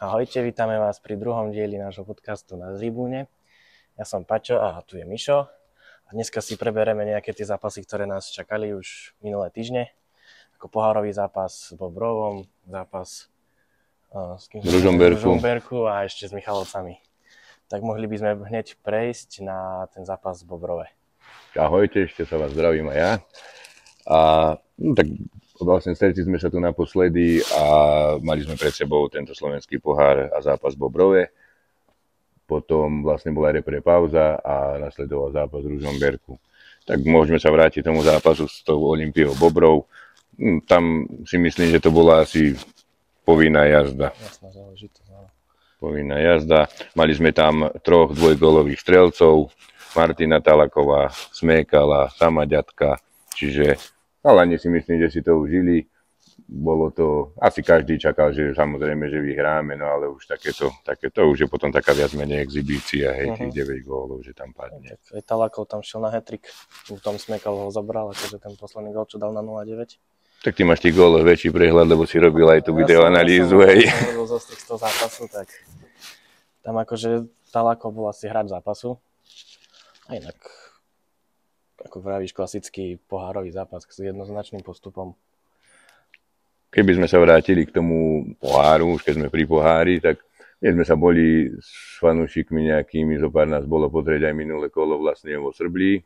Ahojte, vítame vás pri druhom dieli nášho podcastu Na tribúne. Ja som Paťo a tu je Mišo. A dneska si preberieme nejaké tie zápasy, ktoré nás čakali už minulé týždne. Ako pohárový zápas s Bobrovom, zápas s Ružomberku a ešte s Michalovcami. Tak mohli by sme hneď prejsť na ten zápas v Bobrove. Ahojte, ešte sa vás zdravím aj ja. Tak vlastne stretli sme sa tu naposledy a mali sme pred sebou tento slovenský pohár a zápas v Bobrove. Potom vlastne bola repre pauza a nasledoval zápas v Ružomberku. Tak môžeme sa vrátiť tomu zápasu s tou Olympiou Bobrov. Tam si myslím, že to bola asi povinná jazda. Jasná záležitosť, áno. Povinná jazda. Mali sme tam 3 dvojgólových strelcov. Martina Talaková, Smekala, Samaďatka, čiže chalani si myslím, že si to užili. Bolo to, asi každý čakal, že samozrejme, že vyhráme, no ale už takéto už je potom taká viac menej exhibícia, hej, tých 9 gólov, že tam padne. Tak Talakov tam šiel na hat-trick, Tom Smekal ho zabral, akože ten posledný gól, čo dal na 0-9. Tak ty máš tých gólov väčší prehľad, lebo si robil aj tú videoanalýzu, hej. Ja som zo z toho zápasu, tak tam akože Talakov bol asi hráč zápasu. A inak, ako vravíš, klasický pohárový zápas s jednoznačným postupom. Keby sme sa vrátili k tomu poháru, už keď sme pri pohári, tak my sme sa boli s fanúšikmi nejakými, zo pár nás bolo pozrieť aj minulé kolo vlastne vo Srblí,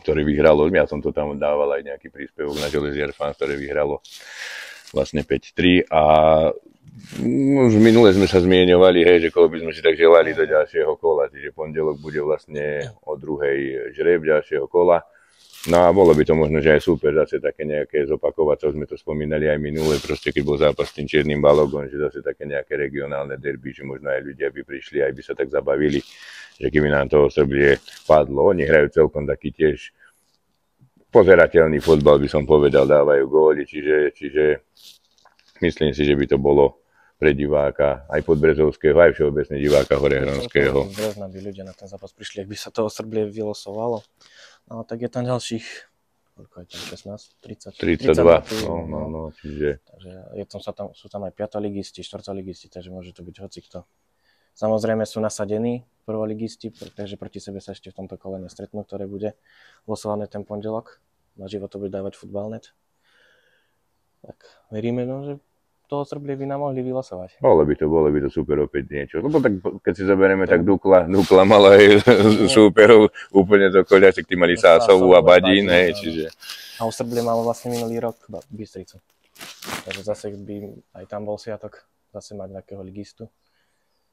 ktoré vyhralo, ja som to tam dával aj nejaký príspevok na Železiar Fans, ktoré vyhralo vlastne 5-3 a už minule sme sa zmieňovali, hej, že koho by sme si tak želali do ďalšieho kola, čiže pondelok bude vlastne o 2:00 žreb ďalšieho kola. No a bolo by to možno, že aj super zase také nejaké zopakovať, čo sme to spomínali aj minule, proste keď bol zápas s tým Čiernym Balogom, že zase také nejaké regionálne derby, že možno aj ľudia by prišli, aj by sa tak zabavili, že keby nám toho Srbie padlo. Oni hrajú celkom taký tiež pozerateľný futbal, by som povedal, dávajú góly, čiže myslím si, že by to bolo pre diváka, aj podbrezovského, aj všeobecne diváka horehronského. Brezna by ľudia na ten zápas prišli, ak by sa toho Srbie vylosovalo. No tak je tam ďalších, koľko je tam, 16, 32, no, čiže... Takže sú tam aj 5. ligisti, 4. ligisti, takže môže to byť hocikto. Samozrejme sú nasadení prvoligisti, takže proti sebe sa ešte v tomto kole nestretnú, ktoré bude losované ten pondelok. Na živo to bude dávať Futbalnet. Tak veríme, no, že toho Srbie by nám mohli vylosovať. Bolo by to super opäť niečo. Lebo tak, keď si zoberieme, tak Dukla mala aj súperov úplne z okolia, tak tí mali Sásovú a Badín, hej, čiže... A u Srbie malo vlastne minulý rok Bystricu. Takže zase by aj tam bol sviatok, zase mať nejakého ligistu.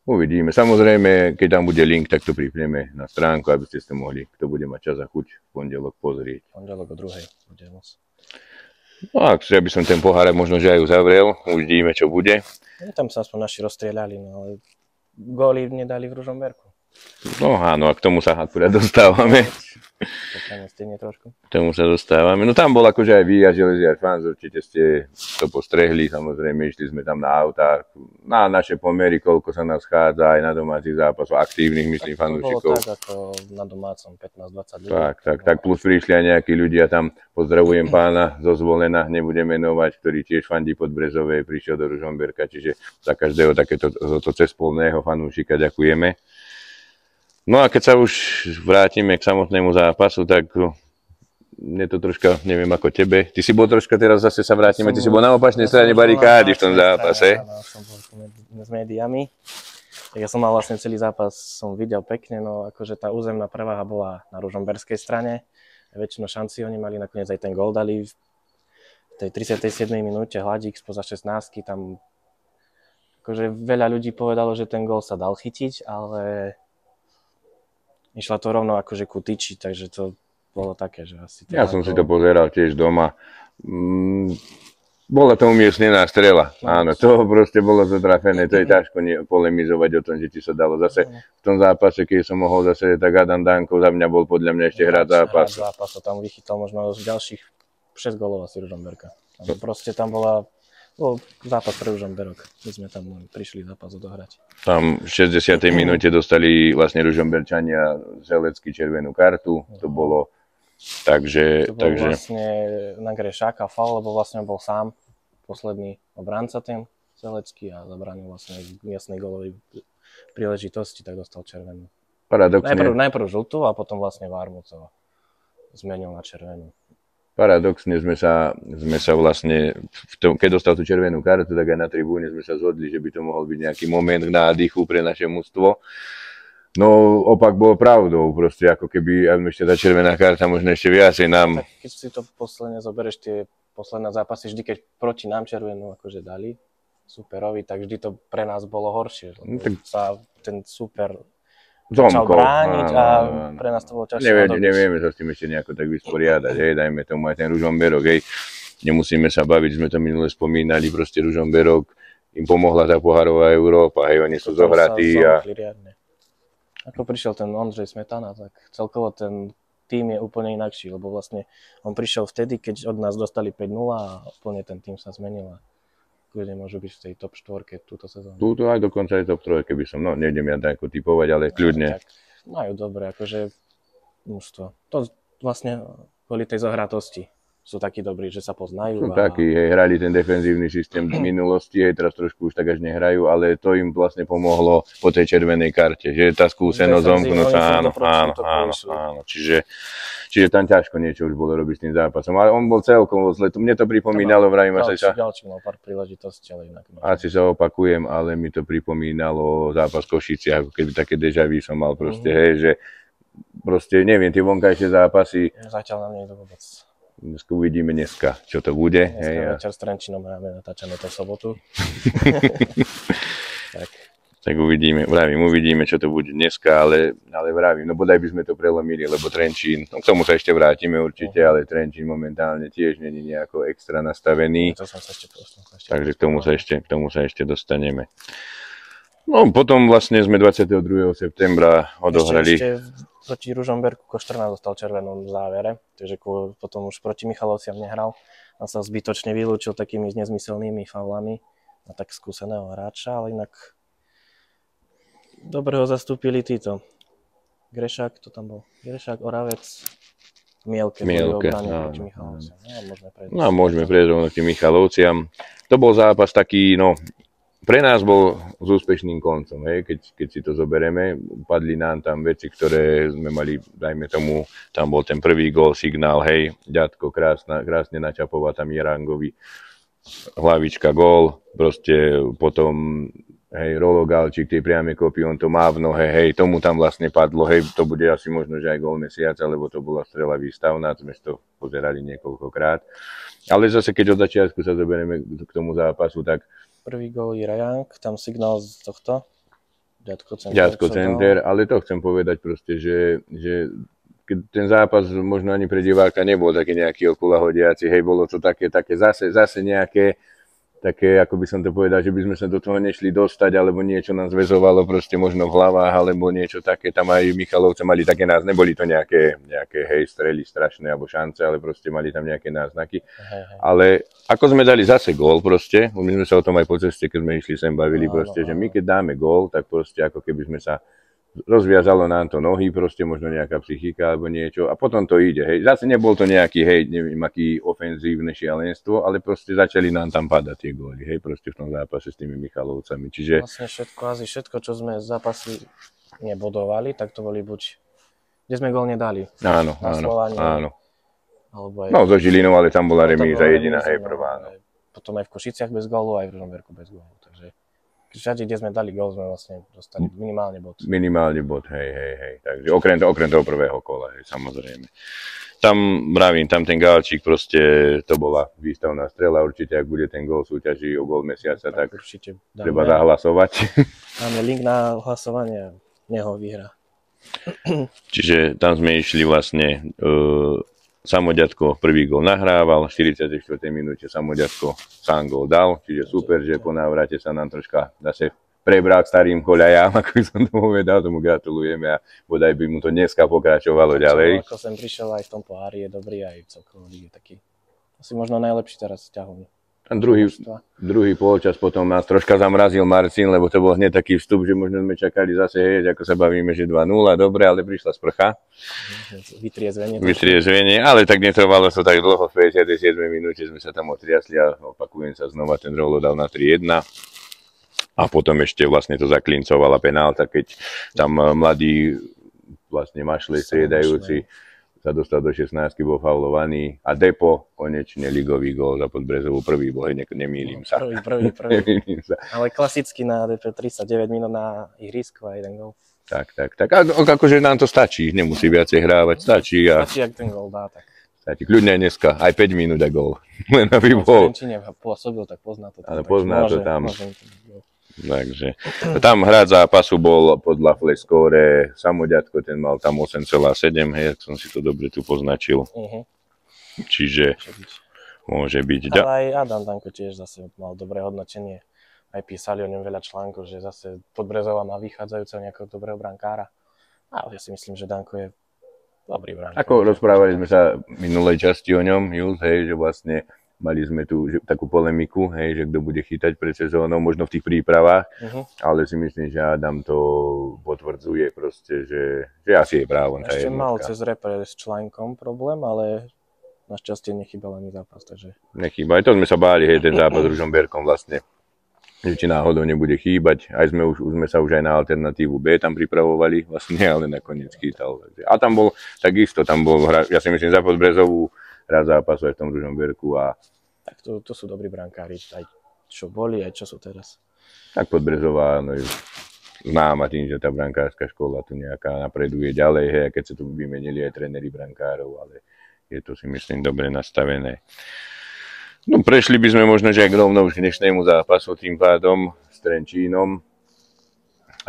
Uvidíme. Samozrejme, keď tam bude link, tak to pripneme na stránku, aby ste sa mohli, kto bude mať čas a chuť, v pondelok pozrieť. Pondelok o 2:00 bude môcť. No a ja by som ten pohár možno, že aj uzavrel, uvidíme, čo bude. Tam sa aspoň naši rozstrieľali, no ale góly nedali v Ružomberku. No áno, a k tomu sa akurát dostávame. Trošku. K tomu sa dostávame. No tam bol akože aj vy a Železiar Fans, určite ste to postrehli, samozrejme išli sme tam na autách, na naše pomery, koľko sa nás chádza aj na domácich zápasoch, aktívnych, myslím, fanúšikov. Bolo tak ako na domácom, 15-20 ľudí. Tak, plus prišli aj nejakí ľudia tam, pozdravujem pána zo Zvolena, nebudem menovať, ktorý tiež fandí Podbrezovej, prišiel do Ružomberka, čiže za každého takéto cespolného fanúšika ďakujeme. No a keď sa už vrátime k samotnému zápasu, tak je to troška, neviem ako tebe. Ty si bol troška, teraz zase sa vrátime, ty si bol na opačnej strane barikády v tom zápase. Áno, som bol s médiami. Tak ja som mal vlastne celý zápas, som videl pekne, no akože tá územná prevaha bola na ružomberskej strane. Väčšinu šanci oni mali, nakoniec aj ten gól dali v tej 37. minúte, Hladík spoza 16, tam akože veľa ľudí povedalo, že ten gól sa dal chytiť, ale išla to rovno akože ku tyči, takže to bolo také, že asi... Ja som si to pozeral tiež doma. Bola to umiestnená strela. Áno, to proste bolo zatrafené. To je ťažko polemizovať o tom, že či sa dalo. Zase v tom zápase, keď som mohol zase, tak Adam Danko za mňa bol podľa mňa ešte hrať zápas. Tam vychytal možno z ďalších 6 gólov asi Ružomberka. Proste tam bol zápas pre Ružomberok. My sme tam prišli zápas odohrať. Tam v 60. minúte dostali vlastne Ružomberčania Zelecký červenú kartu. To bolo... Takže vlastne na Grešáka faul, lebo vlastne on bol sám posledný obránca ten Selecký a zabránil vlastne jasnej gólovej príležitosti, tak dostal červenú. Paradoxne. Najprv žltú a potom vlastne Vármucova zmenil na červenú. Paradoxne sme sa vlastne, keď dostal tú červenú kartu, tak aj na tribúne sme sa zhodli, že by to mohol byť nejaký moment nádychu pre naše mužstvo. No opak bol pravdou, proste ako keby ešte tá červená karta možno ešte viacej nám... Tak keď si to posledne zoberieš, tie posledné zápasy, vždy keď proti nám červenú akože dali superovi, tak vždy to pre nás bolo horšie. No, tak sa ten super začal brániť a pre nás to bolo ťažšie. Nevieme sa s tým ešte nejako tak vysporiadať, hej, dajme tomu aj ten Ružomberok, hej. Nemusíme sa baviť, sme to minule spomínali, proste Ružomberok im pomohla tá pohárová Európa, hej, oni sú zohratí a... Ako prišiel ten Ondřej Smetana, tak celkovo ten tým je úplne inakší, lebo vlastne on prišiel vtedy, keď od nás dostali 5-0 a úplne ten tým sa zmenil. Ľudia môžu byť v tej top 4 túto sezónu. Túto aj dokonca aj top 3, keby som, no nejdem ja tak typovať, ale kľudne. Tak majú dobre, akože mužstvo. To vlastne kvôli tej zohratosti sú takí dobrí, že sa poznajú. Sú takí, hej, hrali ten defenzívny systém v minulosti, hej, teraz trošku už tak až nehrajú, ale to im vlastne pomohlo po tej červenej karte, že tá skúsenosť zomknúca, áno. Čiže tam ťažko niečo už bolo robiť s tým zápasom, ale on bol celkom zle, mne to pripomínalo, vravím, Ďalší mal pár príležitostí, ale inak. Asi sa opakujem, ale mi to pripomínalo zápas Košice, ako keby také déjà vu som mal proste, hej, že proste neviem, tie vonkajšie zápasy. Zatiaľ nám nie je to vôbec. Uvidíme dneska, čo to bude. Dneska večer s Trenčínom máme, natáčame to v sobotu. tak uvidíme, čo to bude dneska, ale vravím, no bodaj by sme to prelomili, lebo Trenčín, no k tomu sa ešte vrátime určite, ale Trenčín momentálne tiež není nejako extra nastavený. Takže k tomu sa ešte dostaneme. No potom vlastne sme 22. septembra odohrali. Ešte proti Ružomberku Koštrna dostal červenú v závere, takže potom už proti Michalovciam nehral. On sa zbytočne vylúčil takými nezmyselnými faulami na tak skúseného hráča, ale inak dobre ho zastúpili títo. Grešák, to tam bol. Grešák, Oravec, Mielke proti Michalovciam. Môžeme prejsť rovno k tým Michalovciam. To bol zápas taký, no, pre nás bol s úspešným koncom, hej? Keď si to zoberieme, padli nám tam veci, ktoré sme mali, dajme tomu, tam bol ten prvý gól, signál, hej, ďatko, krásne načapová tam Jerangovi, hlavička, gól, proste potom, hej, Rolo Galčík, tie priame kopy, on to má v nohe, hej, tomu tam vlastne padlo, hej, to bude asi možno, že aj gól mesiaca, lebo to bola strela výstavná, sme to pozerali niekoľkokrát, ale zase, keď od začiatku sa zoberieme k tomu zápasu, tak prvý gól je Rajank, tam signál z tohto. Ďatko center, ale to chcem povedať proste, že keď ten zápas možno ani pre diváka nebol taký nejaký okulahodiaci, hej, bolo to také zase nejaké, také, ako by som to povedal, že by sme sa do toho nešli dostať, alebo niečo nás väzovalo proste možno v hlavách, alebo niečo také, tam aj Michalovce mali také neboli to nejaké hej, strely strašné, alebo šance, ale proste mali tam nejaké náznaky. Ale ako sme dali zase gól proste, my sme sa o tom aj po ceste, keď sme išli sem bavili proste, že my keď dáme gól, tak proste ako keby sme sa rozviazalo nám to nohy, proste možno nejaká psychika alebo niečo a potom to ide, hej. Zase nebol to nejaký, hej, neviem, aký ofenzívne šialenstvo, ale proste začali nám tam padať tie góly, hej, proste v tom zápase s tými Michalovcami, čiže... Vlastne všetko, čo sme z zápasy nebodovali, tak to boli buď, kde sme gól nedali. Áno. Alebo aj... No, so Žilinou, ale tam bola remíza jediná, hej, prvá. No. Potom aj v Košiciach bez gólu, aj v Ružomberku bez gólu, takže... Všade, kde sme dali gól, sme vlastne dostali minimálne bod. Minimálne bod, hej. Takže okrem toho prvého kola, hej, samozrejme. Tam, vravím, tam ten Galčík proste, to bola výstavná strela, určite, ak bude ten gól súťaží o gól mesiaca, tak určite treba zahlasovať. Máme link na hlasovanie, neho vyhrá. Čiže tam sme išli vlastne... Samoďatko prvý gól nahrával, v 44. minúte Samoďatko sám gól dal, čiže super, že po návrate sa nám troška zase prebral k starým koľajám, ako som to povedal, tomu gratulujeme a bodaj by mu to dneska pokračovalo ďalej. Ako som prišiel aj v tom pohári, je dobrý, aj celkovo je taký asi možno najlepší teraz ťahovný. A druhý polčas potom nás troška zamrazil Marcin, lebo to bol hneď taký vstup, že možno sme čakali zase, hej, ako sa bavíme, že 2-0, dobre, ale prišla sprcha. Vytriezvenie, ale tak netrvalo to tak dlho, v 57. minúte sme sa tam otriasli a opakujem sa znova, ten Rolo dal na 3-1. A potom ešte vlastne to zaklincovala penálta, keď tam mladý vlastne Mašlej striedajúci sa dostal do 16, bol faulovaný a Depo konečne ligový gól za Podbrezovú, prvý bol, nemýlim sa. Prvý. Ale klasicky na Depo 39 minút na ihrisku a jeden gól. Tak. A akože nám to stačí, nemusí viacej hrávať, stačí. Stačí, ak ten gól dá, tak. Stačí, kľudne dneska, aj 5 minút a gól. Len aby bol. V Trenčine pôsobil, tak pozná to tam. Ale pozná to tam. Takže tam hrať zápasu bol podľa Flescore Samoďatko, ten mal tam 8,7, hej, ak som si to dobre tu poznačil. Čiže môže byť. Ale aj Adam Danko tiež zase mal dobré hodnotenie. Aj písali o ňom veľa článkov, že zase Podbrezová má vychádzajúceho nejakého dobrého brankára. Ale ja si myslím, že Danko je dobrý brankár. Ako rozprávali sme sa v minulej časti o ňom, Jules, hej, že vlastne mali sme tu takú polemiku, hej, že kto bude chytať pred sezónou, možno v tých prípravách, ale si myslím, že Adam to potvrdzuje proste, že asi je právo. Ešte mal cez repre s článkom problém, ale našťastie nechýbal ani zápas, takže... Nechýba, aj to sme sa báli, hej, ten zápas s Ružomberkom vlastne, že či náhodou nebude chýbať, aj sme sa už aj na alternatívu B tam pripravovali vlastne, ale nakoniec chytal. A tam bol takisto, ja si myslím, za Podbrezovú raz zápasu aj v tom Ružomberku a... Tak to sú dobrí brankári, aj čo boli, aj čo sú teraz. Tak Podbrezová, no, známa tým, že tá brankárska škola tu nejaká napreduje ďalej, hej, a keď sa tu vymenili aj tréneri brankárov, ale je to si myslím dobre nastavené. No prešli by sme možno, že aj rovno k dnešnému zápasu tým pádom s Trenčínom.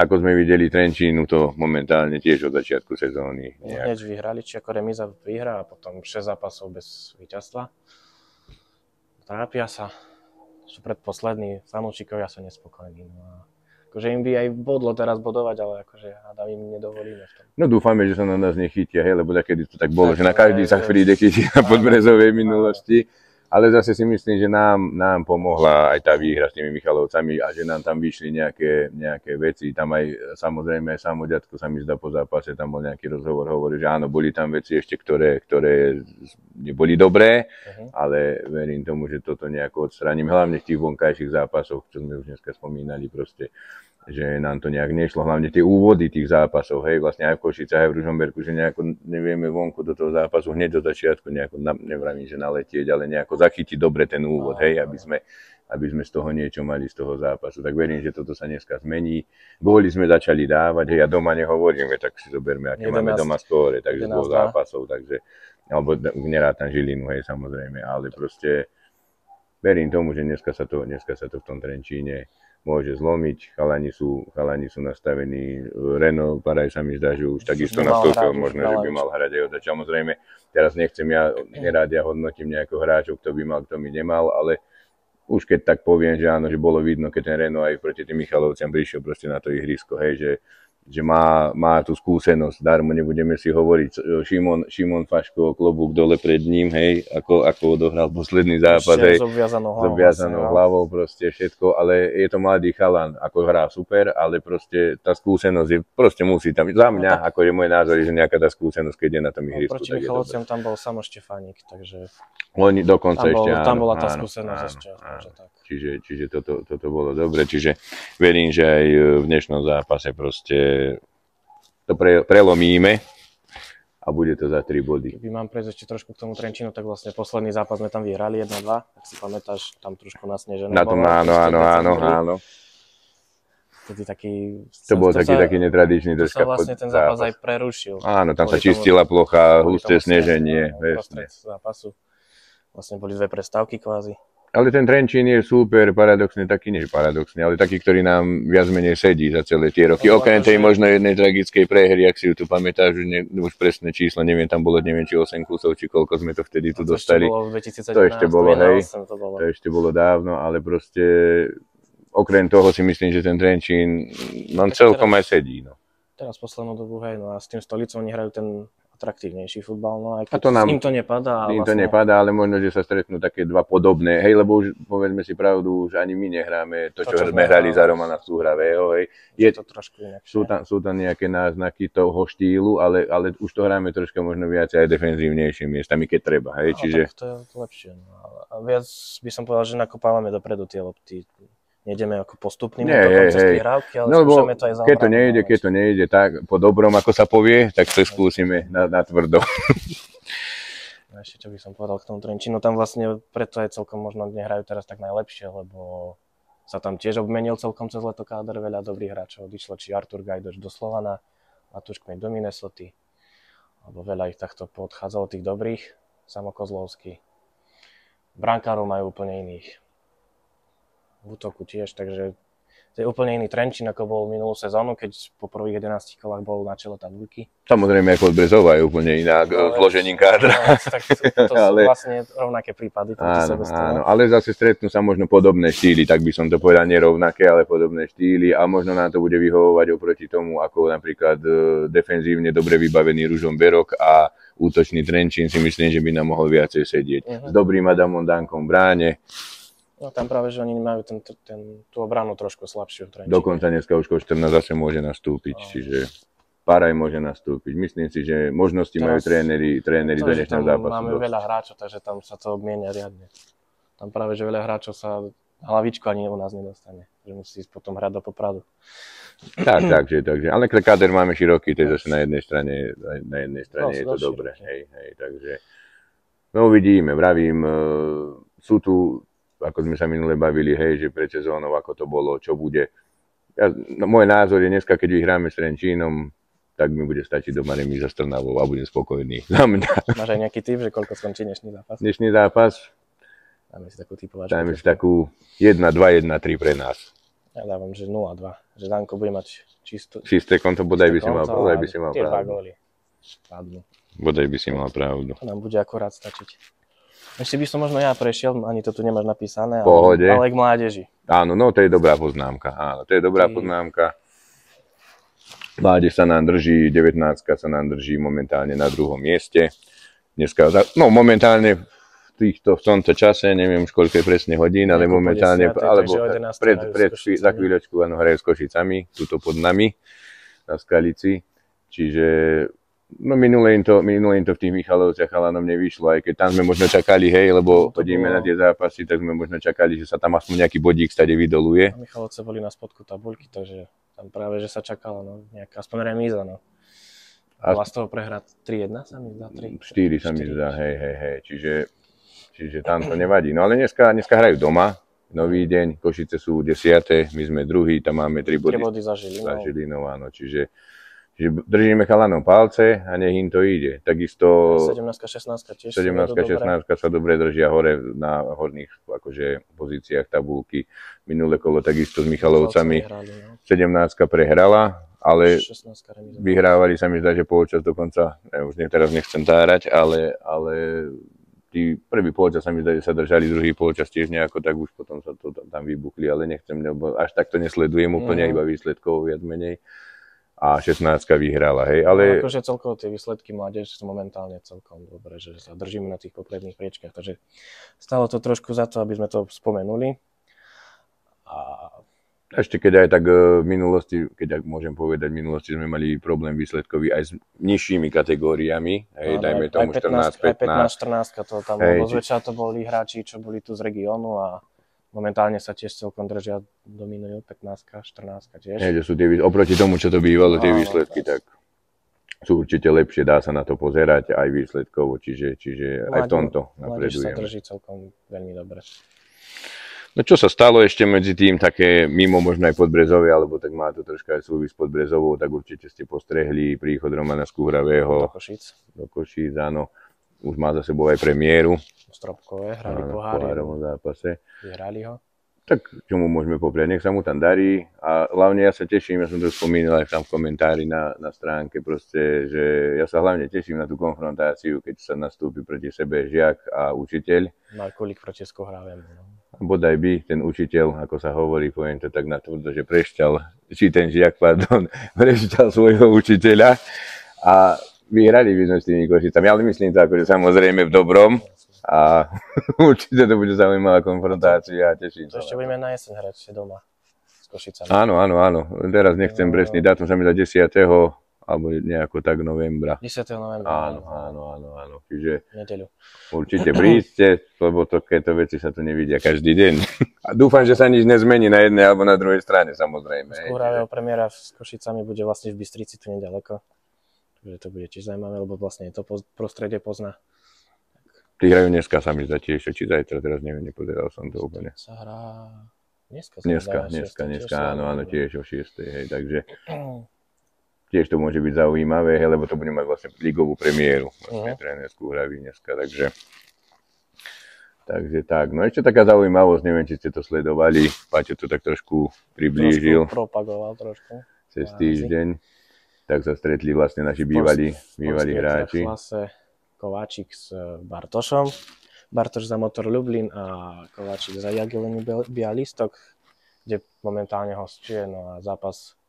Ako sme videli, Trenčínu to momentálne tiež od začiatku sezóny. Hneď vyhrali, či ako remíza vyhrá a potom 6 zápasov bez víťazstva. Trápia sa, sú predposlední, fanúšikovia sú nespokojní. No a akože im by aj bodlo teraz bodovať, ale akože hádam im nedovolíme v tom. No dúfame, že sa na nás nechytia, hej, lebo takedy to tak bolo, že na každý sa príde chytiť na Podbrezovej minulosti. Ale zase si myslím, že nám pomohla aj tá výhra s tými Michalovcami a že nám tam vyšli nejaké veci. Tam aj samozrejme aj Samoďatko sa mi zdá po zápase, tam bol nejaký rozhovor, hovorí, že áno, boli tam veci ešte, ktoré neboli dobré, ale verím tomu, že toto nejako odstraním, hlavne v tých vonkajších zápasoch, čo sme už dneska spomínali proste, že nám to nejak nešlo, hlavne tie úvody tých zápasov, hej, vlastne aj v Košicách, aj v Ružomberku, že nejako nevieme vonku do toho zápasu hneď do začiatku nejako, nevravím, že naletieť, ale nejako zachytiť dobre ten úvod, hej, aby sme z toho niečo mali z toho zápasu. Tak verím, že toto sa dneska zmení. Góly sme začali dávať, hej, a doma nehovoríme, tak si zoberme, aké máme doma skóre, takže z dvoch zápasov, takže, alebo nerátam Žilinu, hej, samozrejme, ale proste verím tomu, že dneska sa to v tom Trenčíne môže zlomiť, chalani sú nastavení, Reno Paraj sa mi zdá, že už takisto nastúpil, možno, že by mal hrať aj od začiatku. Samozrejme, teraz nerád ja hodnotím nejakého hráčov, kto by mal, kto by nemal, ale už keď tak poviem, že áno, že bolo vidno, keď ten Reno aj proti tým Michalovciam prišiel proste na to ihrisko, hej, že má tú skúsenosť, darmo nebudeme si hovoriť, Šimon Faško, klobúk dole pred ním, hej, ako odohral posledný zápas, hej, s obviazanou hlavou, proste všetko, ale je to mladý chalan, ako hrá super, ale proste tá skúsenosť proste musí tam, za mňa, ako je môj názor, že nejaká tá skúsenosť, keď je na tom ihrisku, proti Michalovciam tam bol Samo Štefánik, takže oni dokonca tam bola tá skúsenosť ešte. Čiže toto bolo dobre, čiže verím, že aj v dnešnom zápase proste to prelomíme a bude to za 3 body. Keby mám prejsť ešte trošku k tomu Trenčínu, tak vlastne posledný zápas sme tam vyhrali 1-2, ak si pamätáš, tam trošku nasnežené. Na tom áno. To bol taký netradičný troška zápas. Vlastne ten zápas aj prerušil. Áno, tam sa čistila plocha, husté sneženie. Zápasu. Vlastne boli 2 prestávky kvázi. Ale ten Trenčín je super, paradoxne, taký, nie paradoxne, ale taký, ktorý nám viac menej sedí za celé tie roky. Okrem tej možno jednej tragickej prehry, ak si ju tu pamätáš, už presné číslo, neviem, tam bolo, či 8 kusov, či koľko sme to vtedy tu dostali. To ešte bolo, hej, to ešte bolo dávno, ale proste okrem toho si myslím, že ten Trenčín celkom aj sedí. No. Teraz poslednú dobu, hej, no a s tým Stolicou nehrajú atraktívnejší futbal, no aj A keď to nám, im to nepadá. im to nepadá, ale možno, že sa stretnú také dva podobné, hej, lebo už, povedzme si pravdu, už ani my nehráme to, čo sme hrali za Romana Súhravého, hej. Je to trošku inak. Sú tam nejaké náznaky toho štýlu, ale už to hráme troška možno viac aj defenzívnejšie miestami, keď treba, hej, čiže... Tak to je lepšie, no. A viac by som povedal, že nakopávame dopredu tie lopty. Nejdeme ako postupným útokom cez prihrávky, ale skúšame to aj za obranu. Keď to nejde tak po dobrom, ako sa povie, tak to skúsime na tvrdo. Ešte čo by som povedal k tomu Trenčínu, tam vlastne preto aj celkom možno nehrajú teraz tak najlepšie, lebo sa tam tiež obmenil celkom cez leto káder, veľa dobrých hráčov odišlo, či Artur Gajdoš do Slovana, Matúš Kmeň do Minnesoty, alebo veľa ich takto poodchádzalo tých dobrých, Samo Kozlovský. Brankárov majú úplne iných. V útoku tiež, takže to je úplne iný Trenčín, ako bol minulú sezónu, keď po prvých 11 kolách bol na čele tabuľky. Samozrejme, ako Brezová je úplne iná zložením kádra. Tak to sú vlastne rovnaké prípady. Áno, ale zase stretnú sa možno podobné štýly, tak by som to povedal, nerovnaké, ale podobné štýly a možno nám to bude vyhovovať oproti tomu, ako napríklad defenzívne dobre vybavený Ružomberok a útočný Trenčín si myslím, že by nám mohol viacej sedieť. S dobrým Adamom Dankom v bráne. No tam práve, že oni majú tú obranu trošku slabšiu. Dokonca dneska už Košterna zase môže nastúpiť, čiže Paraj môže nastúpiť. Myslím si, že možnosti majú tréneri do dnešného zápasu. Máme veľa hráčov, takže tam sa to obmienia riadne. Tam práve, že veľa hráčov sa hlavičku ani u nás nedostane. Že musí ísť potom hrať do Popradu. Takže. Ale káder máme široký, to je zase na jednej strane je to dobré. Hej, takže no uvidíme, vravím, sú tu, ako sme sa minule bavili, hej, že pred sezónou, ako to bolo, čo bude. Môj názor je dneska, keď vyhráme s Trenčínom, tak mi bude stačiť doma remíza s Trnavou a budem spokojný. Máš aj nejaký tip, že koľko skončí dnešný zápas? Dnešný zápas? Dáme si takú typovačku. Dáme si takú 1-2, 1-3 pre nás. Ja dávam, že 0-2. Že Danko bude mať čisté konto, bodaj by si mal pravdu. Tie 2 góly padnú. Bodaj by si mal pravdu. To nám bude akurát stačiť. Ešte by som možno ja prešiel, ani to tu nemáš napísané, ale k mládeži. Áno, no to je dobrá poznámka. Poznámka. Mládež sa nám drží, 19 sa nám drží momentálne na druhom mieste. Dneska, momentálne v tomto čase, neviem už koľko je presne hodín, ale momentálne, alebo za chvíľočku hrajú s Košicami, tuto pod nami, na Skalici. Čiže minule im to v tých Michalovciach chalanom nevyšlo, aj keď tam sme možno čakali, hej, lebo chodíme na tie zápasy, tak sme možno čakali, že sa tam aspoň nejaký bodík stade vydoluje. Michalovce boli na spodku tabuľky, takže tam práve, že sa čakalo, nejaká aspoň remíza, no. A z toho prehrať 3-1 sa mi zdá? 4 sa mi zdá, hej, čiže tam to nevadí. No ale dneska hrajú doma, nový deň, Košice sú 10, my sme druhý, tam máme 3 body. 3 body za Žilinou, áno, čiže držíme chalanom palce a nech im to ide. Takisto 17-16 tiež 17-16 sa dobre držia hore na horných akože, pozíciách tabulky. Minulé kolo takisto s Michalovcami 17 prehrala, ale vyhrávali sa mi zdá, že polčas dokonca, už teraz nechcem tárať, ale tí prvý polčas sa mi zdá, že sa držali, druhý polčas tiež nejako, tak už potom sa to tam vybuchli, ale nechcem, lebo až tak to nesledujem úplne, iba výsledkov viac menej. A 16 vyhrala, hej, ale... No, akože celkovo tie výsledky mládež sú momentálne celkom dobré, že sa držíme na tých popredných priečkách, takže stalo to trošku za to, aby sme to spomenuli. A... Ešte keď aj tak v minulosti, keď môžem povedať, v minulosti sme mali problém výsledkový aj s nižšími kategóriami, hej, dajme tomu 14-15. 15-14 to tam bolo, zväčša to boli hráči, čo boli tu z regiónu a momentálne sa tiež celkom držia, dominujú 15, 14 tiež. Že sú oproti tomu, čo to bývalo, tie výsledky, tak sú určite lepšie, dá sa na to pozerať aj výsledkovo, čiže aj v tomto napredujeme. Sa drží celkom veľmi dobre. No čo sa stalo ešte medzi tým, také mimo možno aj Podbrezovie, alebo tak má to troška aj súvis s Podbrezovou, tak určite ste postrehli príchod Romana Skúhravého do Košíc, áno. Už má za sebou aj premiéru. Stropkové, hrali pohári. V zápase. Vyhrali ho. Tak čo mu môžeme popriať, nech sa mu tam darí. A hlavne ja sa teším, ja som to spomínal aj tam v komentári na stránke, proste, že ja sa hlavne teším na tú konfrontáciu, keď sa nastúpi proti sebe žiak a učiteľ. Markulík proti Skúhravému. Bodaj by ten učiteľ, ako sa hovorí, poviem to tak natvrdo, že prešťal svojho učiteľa. A vyhrali by sme s tými Košicami, ale myslím to akože samozrejme v dobrom a určite to bude zaujímavá konfrontácia a teším To sa. ešte budeme na jeseň hrať ešte doma s Košicami. Áno. Teraz nechcem presný dátum, sa mi dá 10. alebo nejako tak novembra. 10. novembra. Áno. Čiže Nedeľu. určite príďte, lebo takéto veci sa tu nevidia každý deň. A dúfam, že sa nič nezmení na jednej alebo na druhej strane, samozrejme. Skôr premiéra s Košicami bude vlastne v Bystrici, tu nedaleko. Takže to bude tiež zaujímavé, lebo vlastne to prostredie pozná. Tí hrajú dneska, sa mi zdá tiež, či zajtra, teraz neviem, nepozeral som to úplne. Sa hrá Dneska, áno, tiež o 6. Hej, takže tiež to môže byť zaujímavé, hej, lebo to bude mať vlastne ligovú premiéru, vlastne trénerskú hraví dneska, takže tak. No ešte taká zaujímavosť, neviem, či ste to sledovali, Paťo to tak trošku priblížil. Propagoval trošku. Cez týždeň. Tak sa stretli vlastne naši bývalí hráči. Kováčik s Bartošom. Bartoš za Motor Lublin a Kováčik za Jagielloniu Bialystok, kde momentálne hostuje. No a zápas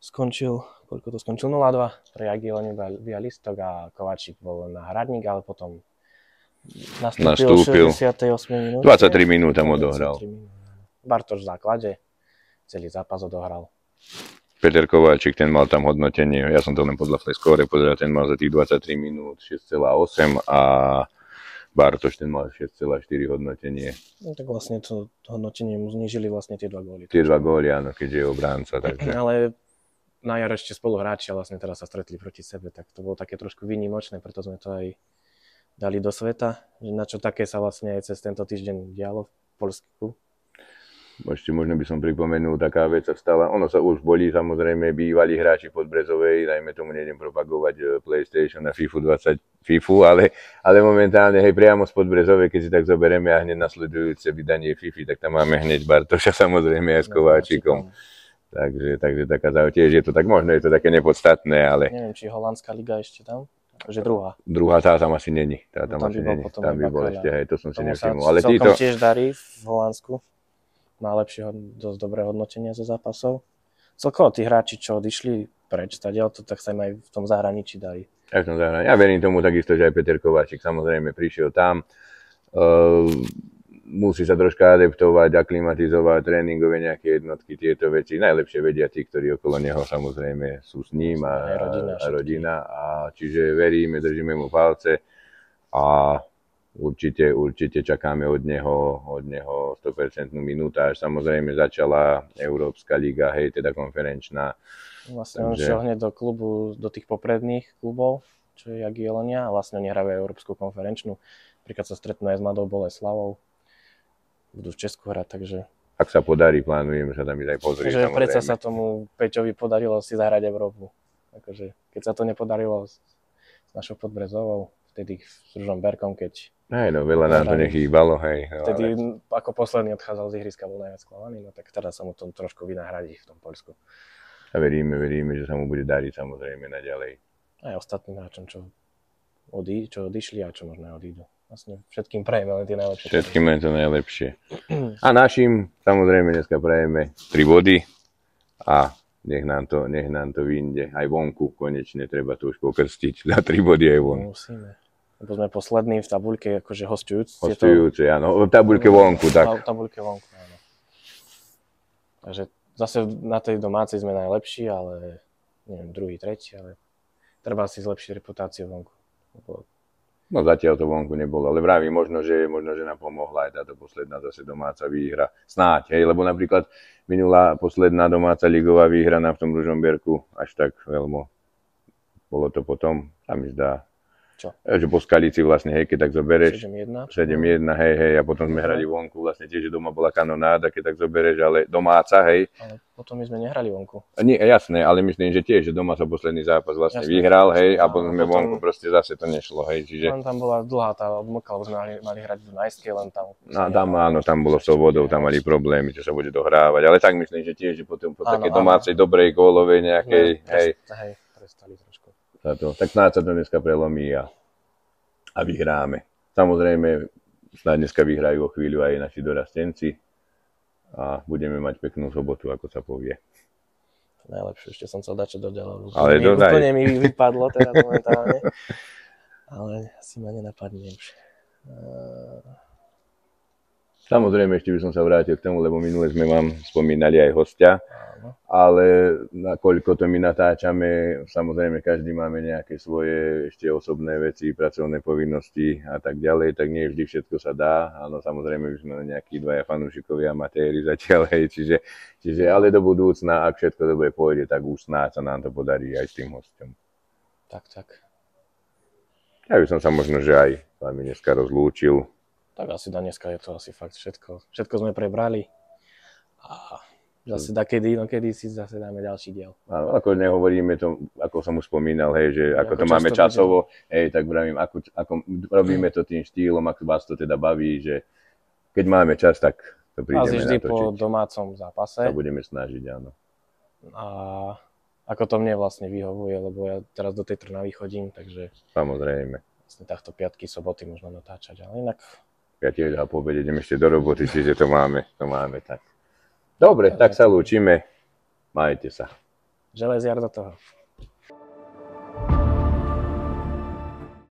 skončil, koľko to skončil? 0-2 pre Jagielloniu Bialystok a Kováčik bol náhradník, ale potom nastúpil v 68 minúte. 23 minút tam odohral. Bartoš v základe celý zápas odohral. Peter Kováčik, ten mal tam hodnotenie, ja som to len podľa Flyscore pozeral, ten mal za tých 23 minút 6,8 a Bartoš ten mal 6,4 hodnotenie. No tak vlastne to hodnotenie mu znížili vlastne tie 2 góly. Tie 2 góly, áno, keďže je obránca, takže. Ale na jar ešte spoluhráči a vlastne teraz sa stretli proti sebe, tak to bolo také trošku výnimočné, preto sme to aj dali do sveta, že na čo také sa vlastne aj cez tento týždeň dialo v Poľsku. Ešte možno by som pripomenul, taká vec sa stala, ono sa už boli samozrejme bývalí hráči Podbrezovej, dajme tomu, nejdem propagovať PlayStation a FIFU, ale momentálne, hej, priamo z Podbrezovej, keď si tak zoberieme a hneď nasledujúce vydanie FIFA, tak tam máme hneď Bartoša samozrejme aj s Kováčikom. Takže taká tiež je to tak, možno je to také nepodstatné, ale. Neviem, či holandská liga ešte tam? Takže druhá. Druhá, tá tam asi není. Tam by bol ešte, hej, to som si nevšimol. Ale celkom tiež darí v Holandsku. Má lepšie, dosť dobré hodnotenie zo zápasov. Celkovo tí hráči, čo odišli preč stadiaľ, to tak sa im aj v tom zahraničí darí. Ja verím tomu takisto, že aj Peter Kováčik samozrejme prišiel tam. Musí sa troška adaptovať, aklimatizovať, tréningové nejaké jednotky, tieto veci. Najlepšie vedia tí, ktorí okolo neho samozrejme sú s ním a rodina. A čiže veríme, držíme mu palce a určite čakáme od neho 100% minútáž. Samozrejme začala Európska liga, hej, teda konferenčná. Vlastne on šiel hneď do klubu, do tých popredných klubov, čo je Jagiellonia, a vlastne oni hrajú Európsku konferenčnú. Príklad sa stretnú aj s Mladou Boleslavou. Budú v Česku hrať, takže. Ak sa podarí, plánujem sa tam ísť aj pozrieť. Takže predsa sa tomu Peťovi podarilo si zahrať Európu. Akože, keď sa to nepodarilo s našou Podbrezovou, vtedy s Ružomberkom, keď. Hej, no veľa nám to nechýbalo, hej. No, vtedy ako posledný odchádzal z ihriska, bol najviac sklamaný, no tak teraz sa mu to trošku vynahradí v tom Poľsku. A veríme, že sa mu bude dariť samozrejme naďalej. Aj ostatným hráčom, čo odišli a čo možno odídu. Vlastne všetkým prajeme len tie najlepšie. Všetkým len to najlepšie. A našim samozrejme dneska prajeme 3 body a nech nám to vyjde aj vonku. Konečne treba to už pokrstiť. Na 3 body aj von. Musíme. Lebo sme poslední v tabuľke, akože hostujúci. Áno. V tabuľke vonku, tak. V tabuľke vonku, áno. Takže zase na tej domácej sme najlepší, ale neviem, druhý, tretí, ale treba si zlepšiť reputáciu vonku. No zatiaľ to vonku nebolo, ale vravím, možno, že nám pomohla aj táto posledná zase domáca výhra. Snáď, hej, lebo napríklad minulá posledná domáca ligová výhra na v tom Ružomberku až tak veľmi bolo to potom, sa mi zdá. Čo? Že po Skalici vlastne, hej, keď tak zobereš 7-1, hej, a potom sme hrali vonku, vlastne tiež doma bola kanonáda, keď tak zobereš, ale domáca, hej. Ale potom my sme nehrali vonku. Nie, jasné, ale myslím, že tiež, že doma sa posledný zápas vlastne vyhral, hej, a potom sme vonku, proste zase to nešlo, hej, čiže. Len tam bola dlhá tá odmlka, lebo sme mali hrať v Dunajskej, len tam. Tam bolo s tou vodou, tam mali problémy, čo sa bude dohrávať, ale tak myslím, že tiež, že potom po takej domácej dobrej gólovej nejakej, hej. Hej, prestali trošku. Tak snáď sa to dneska prelomí a vyhráme. Samozrejme, snáď dneska vyhrajú o chvíľu aj naši dorastenci a budeme mať peknú sobotu, ako sa povie. Najlepšie, ešte som chcel dať čo do ďalej. Ale dodaj. Úplne mi vypadlo teraz momentálne. Ale asi ma nenapadne už. Samozrejme, ešte by som sa vrátil k tomu, lebo minule sme vám spomínali aj hostia. Áno. Ale nakoľko to my natáčame, samozrejme každý máme nejaké svoje ešte osobné veci, pracovné povinnosti a tak ďalej, tak nie vždy všetko sa dá. Áno, samozrejme, my sme nejakí dvaja fanúšikovia amatéri zatiaľ, čiže ale do budúcna, ak všetko dobre pôjde, tak už snáď sa nám to podarí aj s tým hosťom. Tak. Ja by som sa možno, že aj s vami dneska rozlúčil. Tak asi dneska je to asi fakt všetko. Všetko sme prebrali. A zase inokedy si zase dáme ďalší diel. Áno, ako nehovoríme to, ako som už spomínal, hej, že ako to máme časovo, hej, tak vravím, ako robíme to tým štýlom, ako vás to teda baví, že keď máme čas, tak to prídeme asi vždy natočiť. po domácom zápase. Sa budeme snažiť, áno. A ako to mne vlastne vyhovuje, lebo ja teraz do tej Trnavy chodím, takže Samozrejme. vlastne takto piatky, soboty možno natáčať, ale inak... Ja tiež po obede idem ešte do roboty, čiže to máme tak. Dobre, tak sa lúčime. Majte sa. Železiar do toho.